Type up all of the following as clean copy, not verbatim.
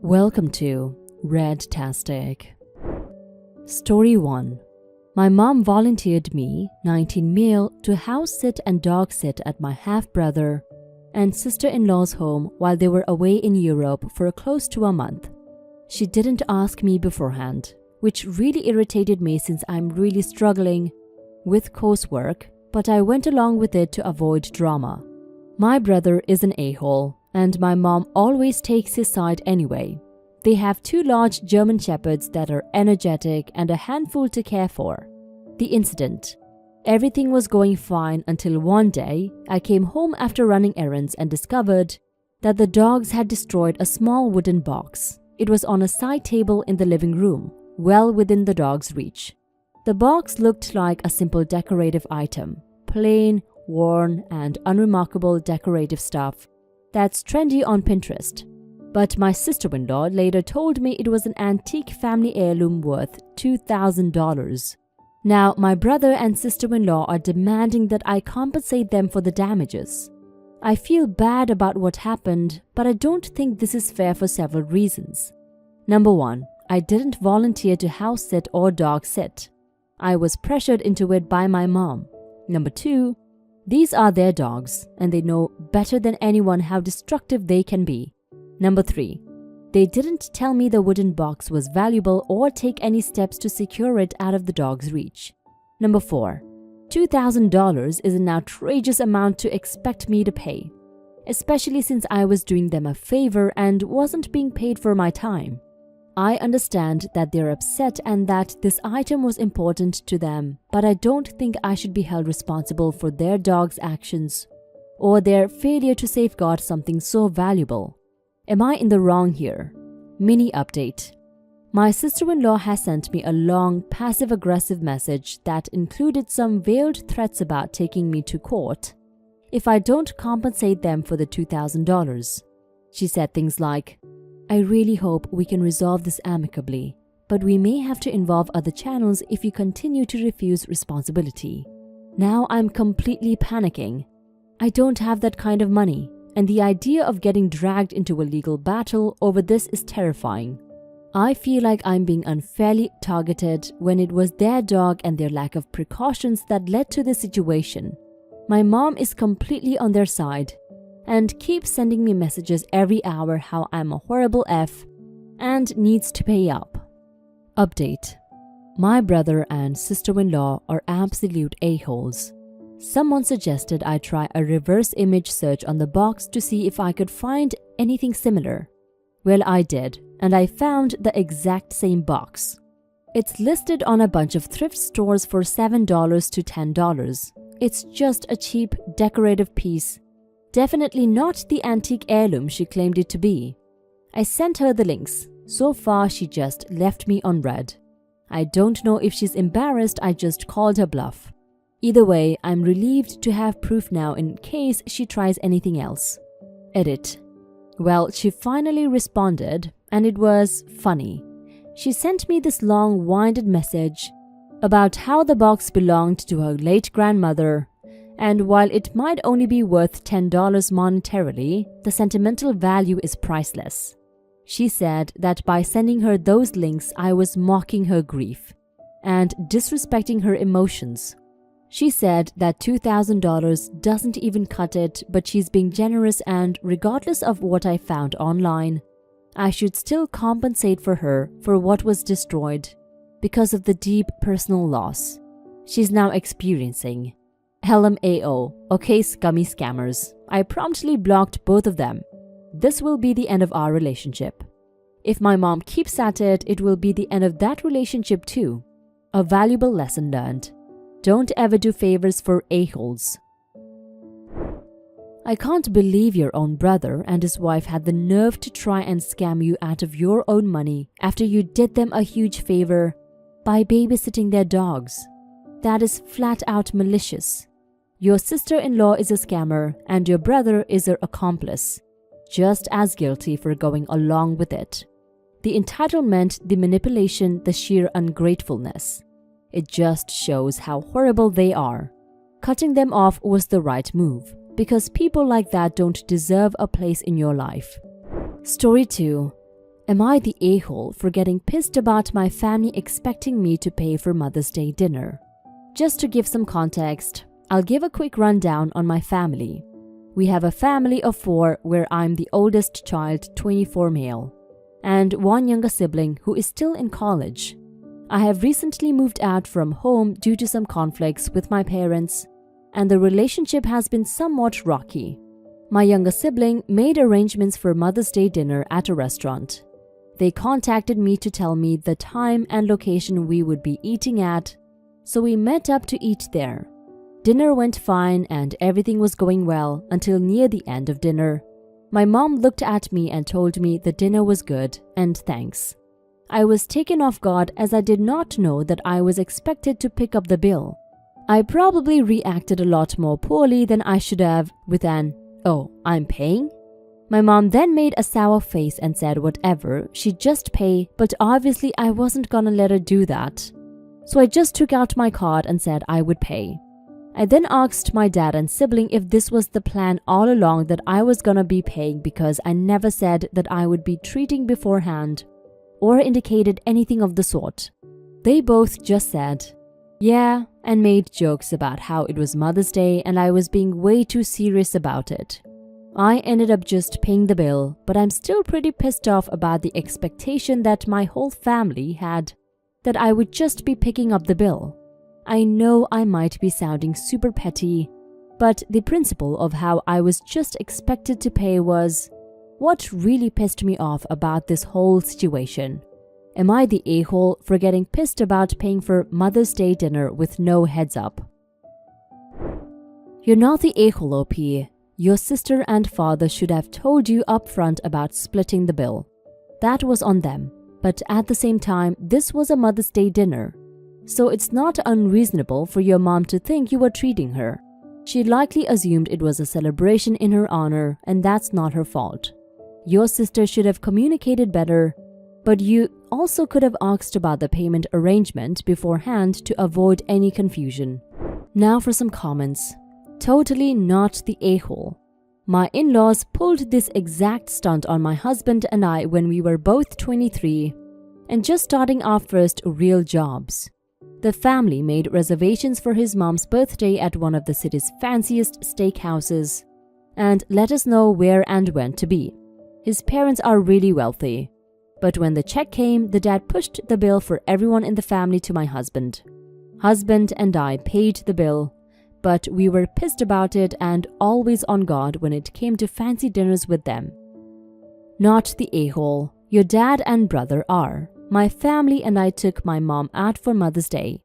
Welcome to Red-tastic. Story 1. My mom volunteered me, 19 male, to house sit and dog sit at my half-brother and sister-in-law's home while they were away in Europe for close to a month. She didn't ask me beforehand, which really irritated me since I'm really struggling with coursework, but I went along with it to avoid drama. My brother is an a-hole, and my mom always takes his side anyway. They have 2 large German shepherds that are energetic and a handful to care for. The incident. Everything was going fine until one day I came home after running errands and discovered that the dogs had destroyed a small wooden box. It was on a side table in the living room, well within the dog's reach. The box looked like a simple decorative item, plain, worn, and unremarkable decorative stuff that's trendy on Pinterest. But my sister-in-law later told me it was an antique family heirloom worth $2,000. Now, my brother and sister-in-law are demanding that I compensate them for the damages. I feel bad about what happened, but I don't think this is fair for several reasons. Number 1, I didn't volunteer to house sit or dog sit. I was pressured into it by my mom. Number 2, these are their dogs, and they know better than anyone how destructive they can be. Number 3, they didn't tell me the wooden box was valuable or take any steps to secure it out of the dog's reach. Number 4, $2,000 is an outrageous amount to expect me to pay, especially since I was doing them a favor and wasn't being paid for my time. I understand that they're upset and that this item was important to them, but I don't think I should be held responsible for their dog's actions or their failure to safeguard something so valuable. Am I in the wrong here? Mini update. My sister-in-law has sent me a long, passive-aggressive message that included some veiled threats about taking me to court if I don't compensate them for the $2,000. She said things like, "I really hope we can resolve this amicably, but we may have to involve other channels if you continue to refuse responsibility." Now I'm completely panicking. I don't have that kind of money, and the idea of getting dragged into a legal battle over this is terrifying. I feel like I'm being unfairly targeted when it was their dog and their lack of precautions that led to this situation. My mom is completely on their side and keeps sending me messages every hour how I'm a horrible F and needs to pay up. Update. My brother and sister-in-law are absolute a-holes. Someone suggested I try a reverse image search on the box to see if I could find anything similar. Well, I did, and I found the exact same box. It's listed on a bunch of thrift stores for $7 to $10. It's just a cheap, decorative piece. Definitely not the antique heirloom she claimed it to be. I sent her the links. So far, she just left me on red. I don't know if she's embarrassed I just called her bluff. Either way, I'm relieved to have proof now in case she tries anything else. Edit. Well, she finally responded, and it was funny. She sent me this long, winded message about how the box belonged to her late grandmother, and while it might only be worth $10 monetarily, the sentimental value is priceless. She said that by sending her those links, I was mocking her grief and disrespecting her emotions. She said that $2,000 doesn't even cut it, but she's being generous and, regardless of what I found online, I should still compensate for her for what was destroyed because of the deep personal loss she's now experiencing. LMAO, okay scummy scammers. I promptly blocked both of them. This will be the end of our relationship. If my mom keeps at it, it will be the end of that relationship too. A valuable lesson learned. Don't ever do favors for a-holes. I can't believe your own brother and his wife had the nerve to try and scam you out of your own money after you did them a huge favor by babysitting their dogs. That is flat out malicious. Your sister-in-law is a scammer and your brother is her accomplice, just as guilty for going along with it. The entitlement, the manipulation, the sheer ungratefulness. It just shows how horrible they are. Cutting them off was the right move, because people like that don't deserve a place in your life. Story 2. Am I the a-hole for getting pissed about my family expecting me to pay for Mother's Day dinner? Just to give some context, I'll give a quick rundown on my family. We have a family of 4 where I'm the oldest child, 24 male, and one younger sibling who is still in college. I have recently moved out from home due to some conflicts with my parents, and the relationship has been somewhat rocky. My younger sibling made arrangements for Mother's Day dinner at a restaurant. They contacted me to tell me the time and location we would be eating at, so we met up to eat there. Dinner went fine and everything was going well until near the end of dinner. My mom looked at me and told me the dinner was good and thanks. I was taken off guard as I did not know that I was expected to pick up the bill. I probably reacted a lot more poorly than I should have with an, "Oh, I'm paying?" My mom then made a sour face and said whatever, she'd just pay, but obviously I wasn't gonna let her do that. So I just took out my card and said I would pay. I then asked my dad and sibling if this was the plan all along, that I was gonna be paying, because I never said that I would be treating beforehand or indicated anything of the sort. They both just said, yeah, and made jokes about how it was Mother's Day and I was being way too serious about it. I ended up just paying the bill, but I'm still pretty pissed off about the expectation that my whole family had that I would just be picking up the bill. I know I might be sounding super petty, but the principle of how I was just expected to pay was what really pissed me off about this whole situation. Am I the a-hole for getting pissed about paying for Mother's Day dinner with no heads up? You're not the a-hole, OP. Your sister and father should have told you upfront about splitting the bill. That was on them, but at the same time, this was a Mother's Day dinner. So it's not unreasonable for your mom to think you were treating her. She likely assumed it was a celebration in her honor, and that's not her fault. Your sister should have communicated better, but you also could have asked about the payment arrangement beforehand to avoid any confusion. Now for some comments. Totally not the a-hole. My in-laws pulled this exact stunt on my husband and I when we were both 23 and just starting our first real jobs. The family made reservations for his mom's birthday at one of the city's fanciest steakhouses and let us know where and when to be. His parents are really wealthy, but when the check came, the dad pushed the bill for everyone in the family to my husband. Husband and I paid the bill, but we were pissed about it and always on guard when it came to fancy dinners with them. Not the a-hole. Your dad and brother are. My family and I took my mom out for Mother's Day.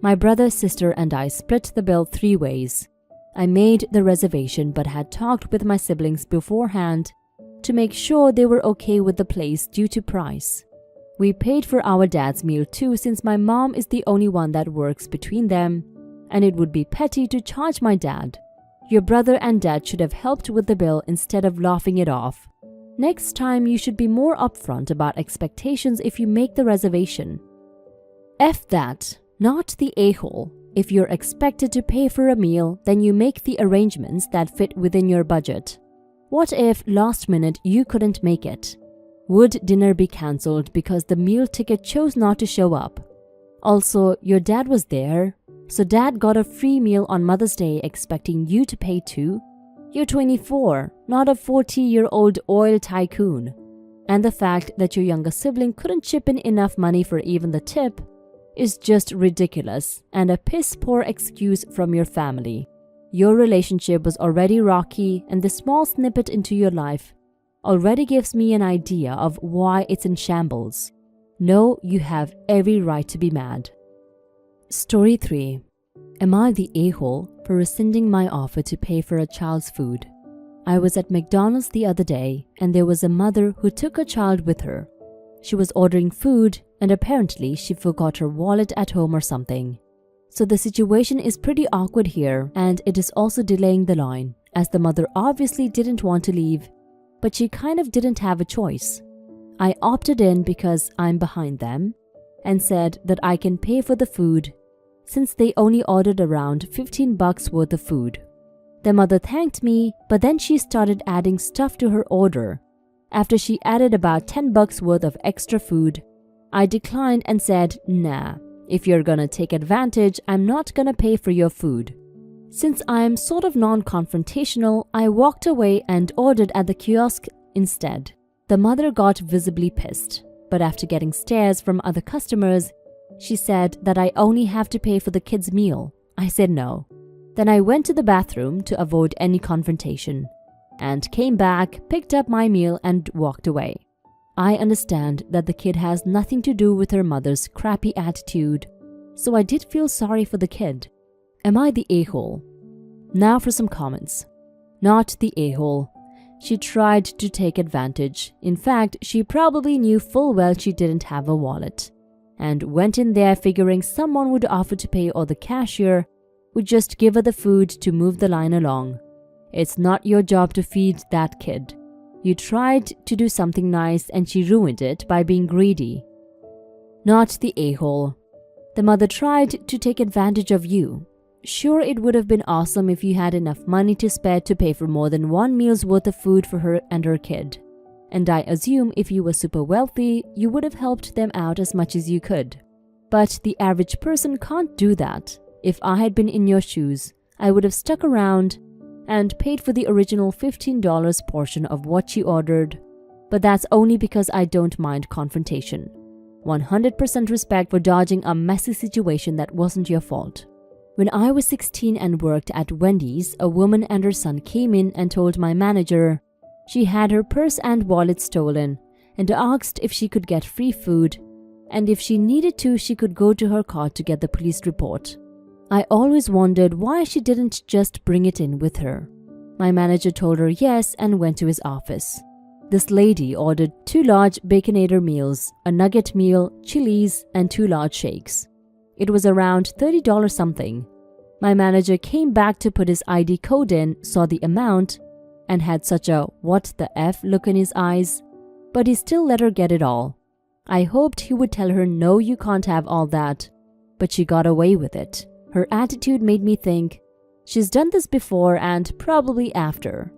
My brother, sister, and I split the bill 3 ways. I made the reservation but had talked with my siblings beforehand to make sure they were okay with the place due to price. We paid for our dad's meal too, since my mom is the only one that works between them, and it would be petty to charge my dad. Your brother and dad should have helped with the bill instead of laughing it off. Next time, you should be more upfront about expectations if you make the reservation. F that, not the a-hole. If you're expected to pay for a meal, then you make the arrangements that fit within your budget. What if last minute you couldn't make it? Would dinner be cancelled because the meal ticket chose not to show up? Also, your dad was there, so dad got a free meal on Mother's Day expecting you to pay too? You're 24, not a 40-year-old oil tycoon. And the fact that your younger sibling couldn't chip in enough money for even the tip is just ridiculous and a piss-poor excuse from your family. Your relationship was already rocky, and the small snippet into your life already gives me an idea of why it's in shambles. No, you have every right to be mad. Story 3. Am I the a-hole for rescinding my offer to pay for a child's food? I was at McDonald's the other day and there was a mother who took a child with her. She was ordering food and apparently she forgot her wallet at home or something. So the situation is pretty awkward here, and it is also delaying the line, as the mother obviously didn't want to leave, but she kind of didn't have a choice. I opted in because I'm behind them and said that I can pay for the food since they only ordered around $15 worth of food. The mother thanked me, but then she started adding stuff to her order, After she added about $10 worth of extra food, I declined and said, "Nah, if you're gonna take advantage, I'm not gonna pay for your food." Since I'm sort of non-confrontational, I walked away and ordered at the kiosk instead. The mother got visibly pissed, but after getting stares from other customers, she said that I only have to pay for the kids' meal. I said no. Then I went to the bathroom to avoid any confrontation and came back, picked up my meal and walked away. I understand that the kid has nothing to do with her mother's crappy attitude, so I did feel sorry for the kid. Am I the a-hole? Now for some comments. Not the a-hole. She tried to take advantage. In fact, she probably knew full well she didn't have a wallet and went in there figuring someone would offer to pay or the cashier would just give her the food to move the line along. It's not your job to feed that kid. You tried to do something nice and she ruined it by being greedy. Not the a-hole. The mother tried to take advantage of you. Sure, it would have been awesome if you had enough money to spare to pay for more than one meal's worth of food for her and her kid. And I assume if you were super wealthy, you would have helped them out as much as you could. But the average person can't do that. If I had been in your shoes, I would have stuck around and paid for the original $15 portion of what she ordered. But that's only because I don't mind confrontation. 100% respect for dodging a messy situation that wasn't your fault. When I was 16 and worked at Wendy's, a woman and her son came in and told my manager she had her purse and wallet stolen and asked if she could get free food, and if she needed to, she could go to her car to get the police report. I always wondered why she didn't just bring it in with her. My manager told her yes and went to his office. This lady ordered 2 large Baconator meals, a nugget meal, chilies, and 2 large shakes. It was around $30 something. My manager came back to put his ID code in, saw the amount, and had such a "what the F" look in his eyes, but he still let her get it all. I hoped he would tell her no, you can't have all that, but she got away with it. Her attitude made me think, she's done this before and probably after.